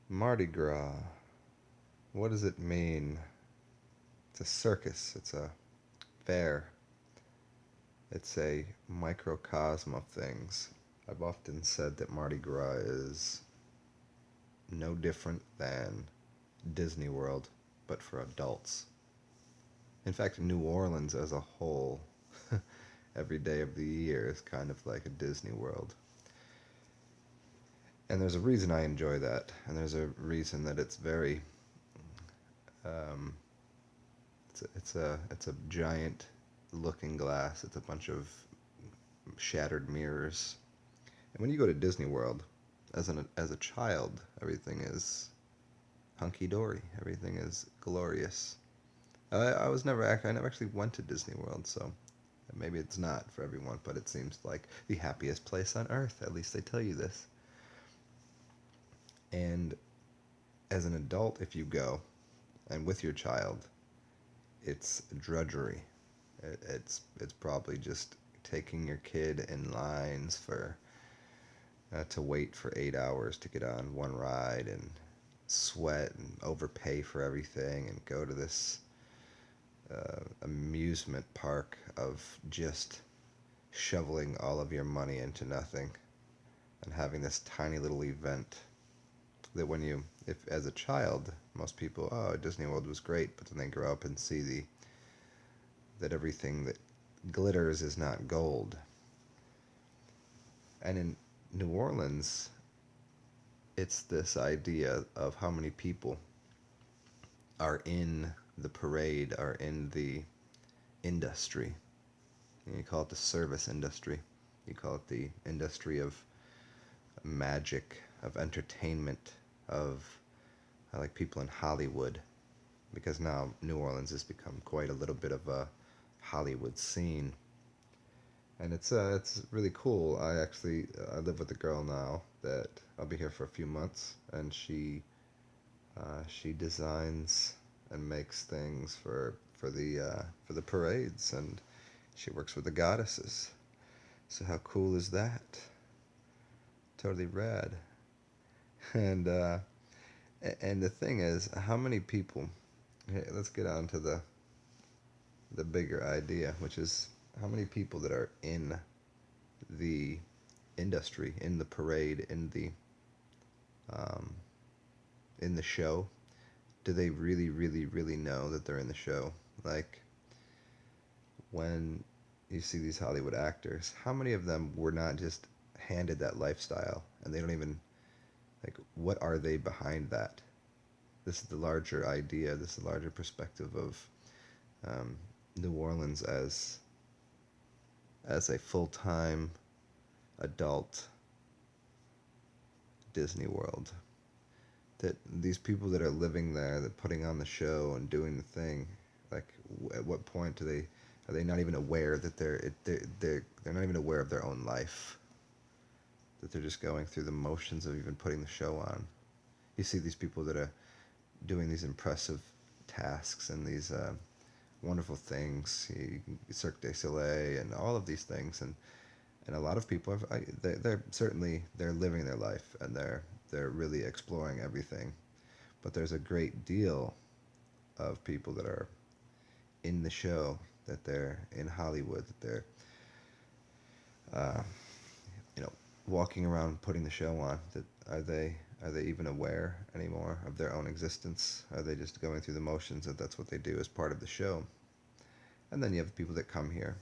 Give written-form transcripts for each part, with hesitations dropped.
Mardi Gras. What does it mean? It's a circus. It's a fair. It's a microcosm of things. I've often said that Mardi Gras is no different than Disney World, but for adults. In fact, New Orleans as a whole, every day of the year is kind of like a Disney World. And there's a reason I enjoy that, and there's a reason that it's very, um, it's a giant looking glass. It's a bunch of shattered mirrors. And when you go to Disney World, as a child, everything is hunky dory. Everything is glorious. I never actually went to Disney World, so maybe it's not for everyone, but it seems like the happiest place on earth. At least they tell you this. And as an adult, if you go and with your child, it's drudgery. It's probably just taking your kid in lines for to wait for 8 hours to get on one ride and sweat and overpay for everything and go to this amusement park of just shoveling all of your money into nothing and having this tiny little event that when you, if as a child, most people, oh, Disney World was great, but then they grow up and see that everything that glitters is not gold. And in New Orleans, it's this idea of how many people are in the parade, are in the industry. You call it the service industry. You call it the industry of magic, of entertainment, of like people in Hollywood, because now New Orleans has become quite a little bit of a Hollywood scene, and it's really cool. I live with a girl now that I'll be here for a few months, and she designs and makes things for the parades, and she works with the goddesses. So how cool is that? Totally rad. And and the thing is, how many people? Okay, let's get on to the bigger idea, which is how many people that are in the industry, in the parade, um, in the show. Do they really, really, really know that they're in the show? Like when you see these Hollywood actors, how many of them were not just handed that lifestyle and they don't even like what are they behind that? This is the larger idea. This is the larger perspective of um, New Orleans as a full time adult Disney World. That these people that are living there, that putting on the show and doing the thing, like at what point do they are they not even aware that they're not even aware of their own life? That they're just going through the motions of even putting the show on. You see these people that are doing these impressive tasks and these wonderful things, Cirque du Soleil, and all of these things, and a lot of people they're certainly they're living their life and they're really exploring everything, but there's a great deal of people that are in the show, that they're in Hollywood, that they're uh, you know walking around putting the show on. That are they even aware anymore of their own existence? Are they just going through the motions that that's what they do as part of the show? And then you have the people that come here,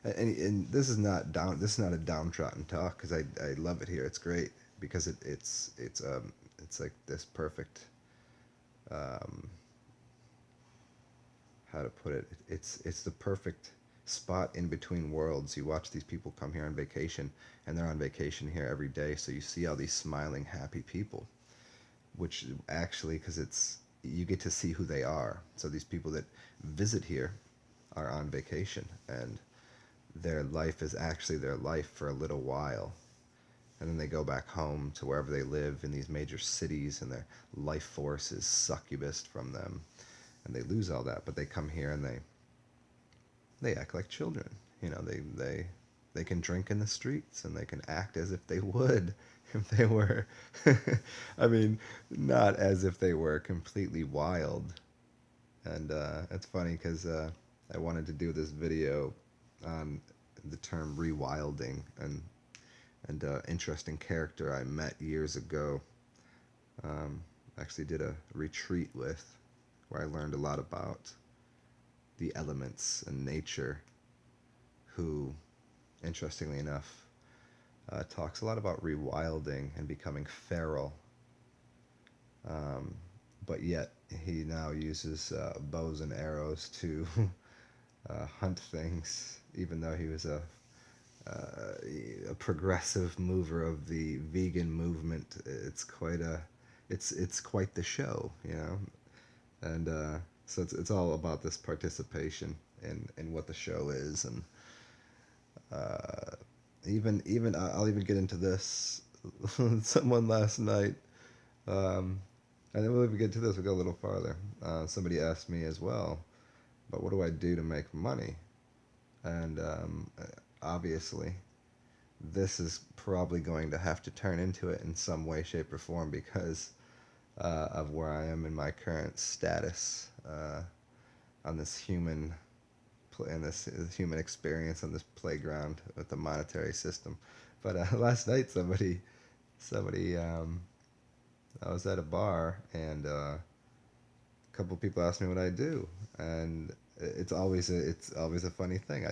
and this is not down. This is not a downtrodden talk because I love it here. It's great because it's like this perfect um, how to put it. It's the perfect spot in between worlds. You watch these people come here on vacation, and they're on vacation here every day. So you see all these smiling, happy people, which actually because it's you get to see who they are. So these people that visit here are on vacation and their life is actually their life for a little while. And then they go back home to wherever they live in these major cities, and their life force is succubused from them, and they lose all that. But they come here and they act like children. You know, they can drink in the streets and they can act as if they would. if they were, I mean, not as if they were completely wild. And it's funny because I wanted to do this video on the term rewilding and interesting character I met years ago. Actually, did a retreat with where I learned a lot about the elements and nature. Who, interestingly enough, talks a lot about rewilding and becoming feral. Um, but yet he now uses bows and arrows to hunt things, even though he was a progressive mover of the vegan movement. It's quite the show, you know, and so it's all about this participation in what the show is, and uh, even I'll even get into this. Someone last night, um, and then we'll even get to this. We'll go a little farther. Somebody asked me as well, but what do I do to make money? And obviously, this is probably going to have to turn into it in some way, shape, or form because of where I am in my current status on this human in this human experience on this playground with the monetary system. But last night, somebody, I was at a bar and a couple people asked me what I do, and it's always a funny thing.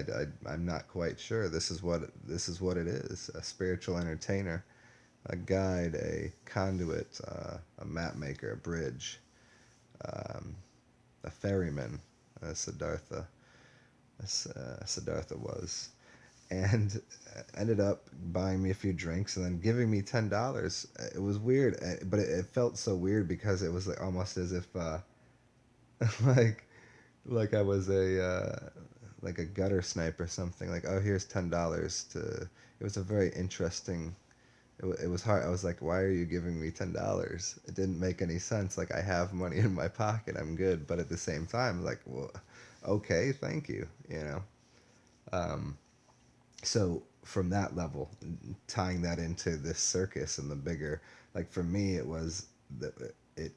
I'm not quite sure. This is what it is: a spiritual entertainer, a guide, a conduit, a map maker, a bridge, um, a ferryman, as Siddhartha was, and ended up buying me a few drinks and then giving me $10. It was weird, but it felt so weird because it was like almost as if like like I was a like a gutter snipe or something. Like, oh, here's $10 to. It was a very interesting. It was hard. I was like, why are you giving me $10? It didn't make any sense. Like, I have money in my pocket. I'm good. But at the same time, like, well, okay, thank you. You know. Um, so from that level, tying that into this circus and the bigger, like for me, it was that it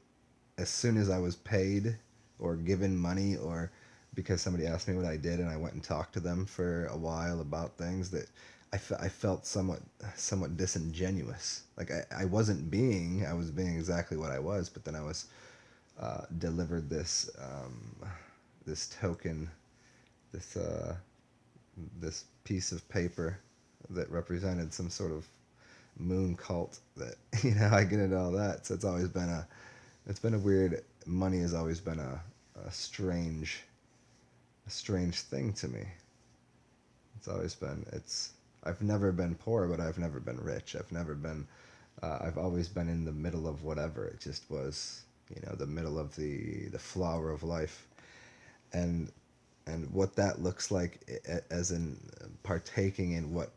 as soon as I was paid or given money or because somebody asked me what I did and I went and talked to them for a while about things that I felt somewhat disingenuous. Like I was being exactly what I was, but then I was delivered this token, this this piece of paper that represented some sort of moon cult that I get into all that. So it's been a weird. Money has always been a strange thing to me. It's always been. I've never been poor, but I've never been rich. I've always been in the middle of whatever. It just was, the middle of the flower of life, and what that looks like as in partaking in what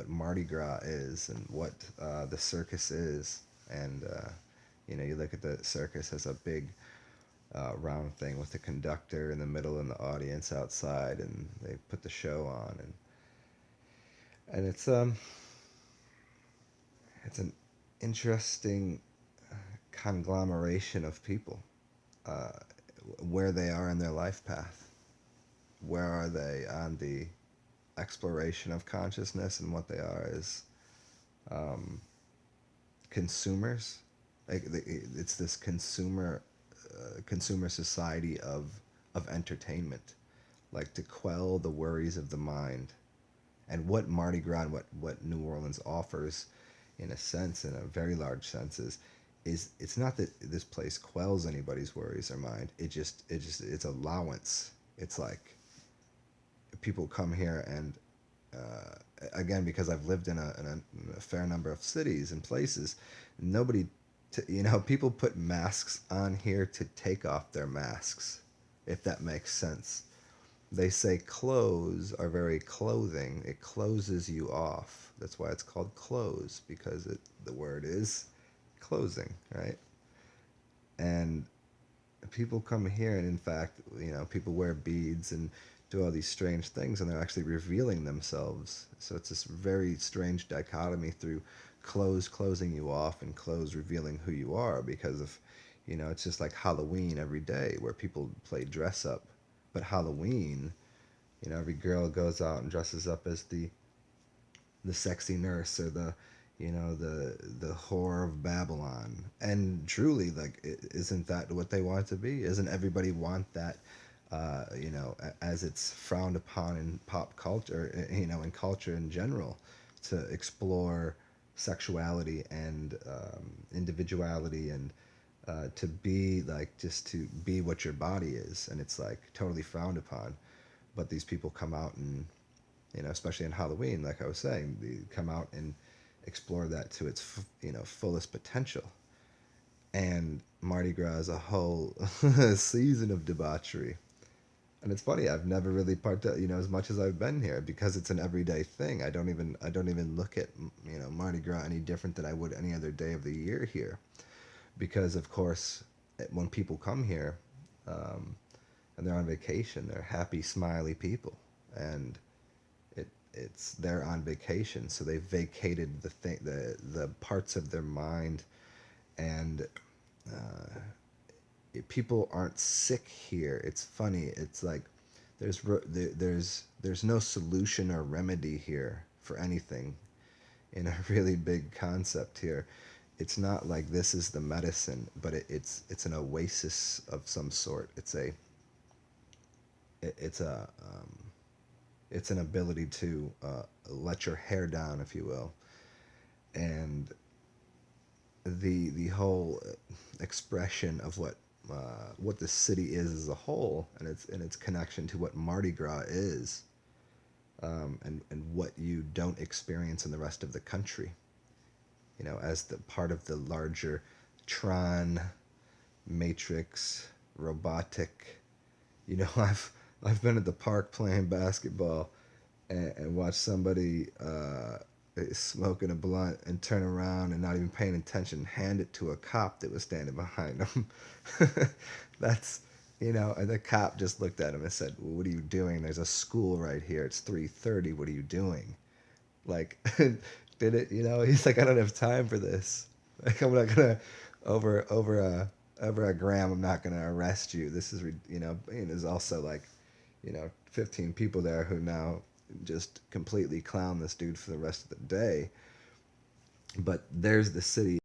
Mardi Gras is and what the circus is, and you look at the circus as a big round thing with the conductor in the middle and the audience outside, and they put the show on, and it's an interesting conglomeration of people, uh, where they are in their life path, where are they on the exploration of consciousness, and what they are is um, consumers. Like it's this consumer society of entertainment, like to quell the worries of the mind. And what Mardi Gras and what New Orleans offers, in a sense, in a very large sense, is it's not that this place quells anybody's worries or mind. It's allowance. It's like people come here and again, because I've lived in a fair number of cities and places, nobody, people put masks on here to take off their masks, if that makes sense. They say clothes are very clothing. It closes you off. That's why it's called clothes, because the word is closing, right? And people come here, and in fact, people wear beads and do all these strange things, and they're actually revealing themselves. So it's this very strange dichotomy through clothes closing you off and clothes revealing who you are because of, it's just like Halloween every day where people play dress up. But Halloween, every girl goes out and dresses up as the sexy nurse or the whore of Babylon. And truly, like, isn't that what they want to be? Isn't everybody want that? As it's frowned upon in pop culture, in culture in general, to explore sexuality and individuality and to be like just to be what your body is, and it's like totally frowned upon. But these people come out and especially in Halloween, like I was saying, they come out and explore that to its fullest potential. And Mardi Gras is a whole season of debauchery. And it's funny, I've never really as much as I've been here because it's an everyday thing. I don't even look at Mardi Gras any different than I would any other day of the year here, because of course when people come here and they're on vacation, they're happy, smiley people, and it's they're on vacation, so they vacated the parts of their mind, and people aren't sick here. It's funny. It's like there's no solution or remedy here for anything in a really big concept here. It's not like this is the medicine, but it's an oasis of some sort. It's a it's an ability to let your hair down, if you will, and the whole expression of what the city is as a whole, and its connection to what Mardi Gras is, and what you don't experience in the rest of the country. As the part of the larger Tron Matrix robotic. I've been at the park playing basketball and watched somebody smoking a blunt and turn around and not even paying attention, hand it to a cop that was standing behind them. That's and the cop just looked at him and said, well, "What are you doing? There's a school right here. It's 3:30. What are you doing?" Like, did it? He's like, "I don't have time for this. Like, I'm not gonna over a gram. I'm not gonna arrest you. This is And there's also like 15 people there who now just completely clown this dude for the rest of the day. But there's the city